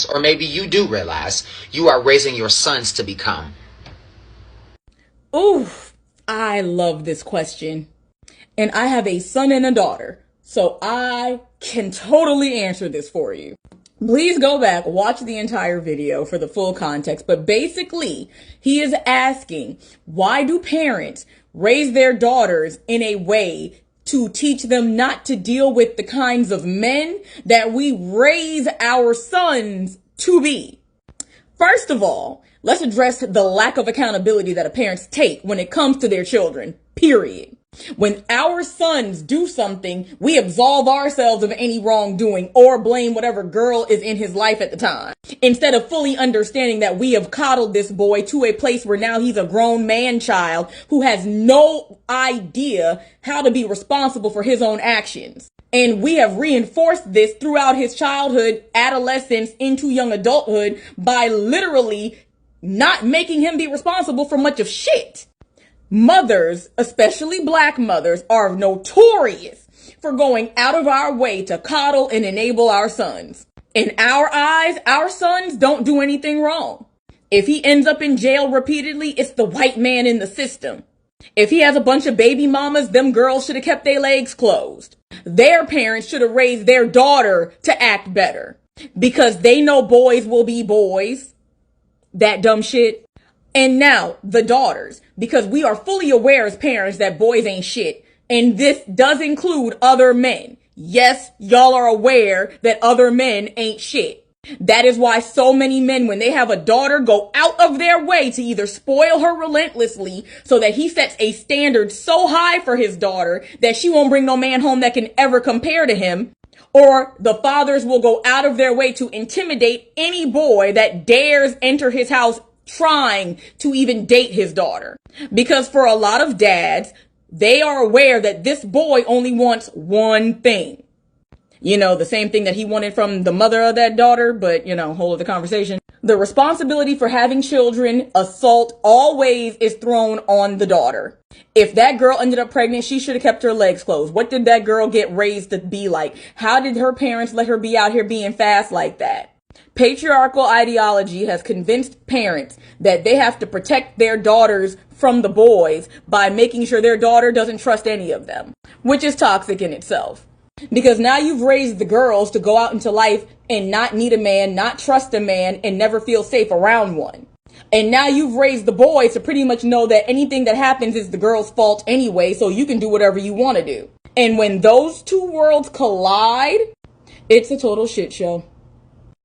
or maybe you do realize you are raising your sons to become? Ooh, I love this question. And I have a son and a daughter, so I can totally answer this for you. Please go back, watch the entire video for the full context. But basically, he is asking, why do parents raise their daughters in a way to teach them not to deal with the kinds of men that we raise our sons to be? First of all, let's address the lack of accountability that parents take when it comes to their children, period. When our sons do something, we absolve ourselves of any wrongdoing or blame whatever girl is in his life at the time, instead of fully understanding that we have coddled this boy to a place where now he's a grown man child who has no idea how to be responsible for his own actions. And we have reinforced this throughout his childhood, adolescence, into young adulthood by literally not making him be responsible for much of shit. Mothers, especially black mothers, are notorious for going out of our way to coddle and enable our sons. In our eyes, our sons don't do anything wrong. If he ends up in jail repeatedly, it's the white man in the system. If he has a bunch of baby mamas, them girls should have kept their legs closed. Their parents should have raised their daughter to act better because they know boys will be boys. That dumb shit. And now the daughters, because we are fully aware as parents that boys ain't shit. And this does include other men. Yes, y'all are aware that other men ain't shit. That is why so many men, when they have a daughter, go out of their way to either spoil her relentlessly so that he sets a standard so high for his daughter that she won't bring no man home that can ever compare to him, or the fathers will go out of their way to intimidate any boy that dares enter his house trying to even date his daughter. Because for a lot of dads, they are aware that this boy only wants one thing. You know, the same thing that he wanted from the mother of that daughter, but, you know, whole other conversation. The responsibility for having children, assault, always is thrown on the daughter. If that girl ended up pregnant, she should have kept her legs closed. What did that girl get raised to be like? How did her parents let her be out here being fast like that? Patriarchal ideology has convinced parents that they have to protect their daughters from the boys by making sure their daughter doesn't trust any of them, which is toxic in itself. Because now you've raised the girls to go out into life and not need a man, not trust a man, and never feel safe around one. And now you've raised the boys to pretty much know that anything that happens is the girl's fault anyway, so you can do whatever you want to do. And when those two worlds collide, it's a total shit show.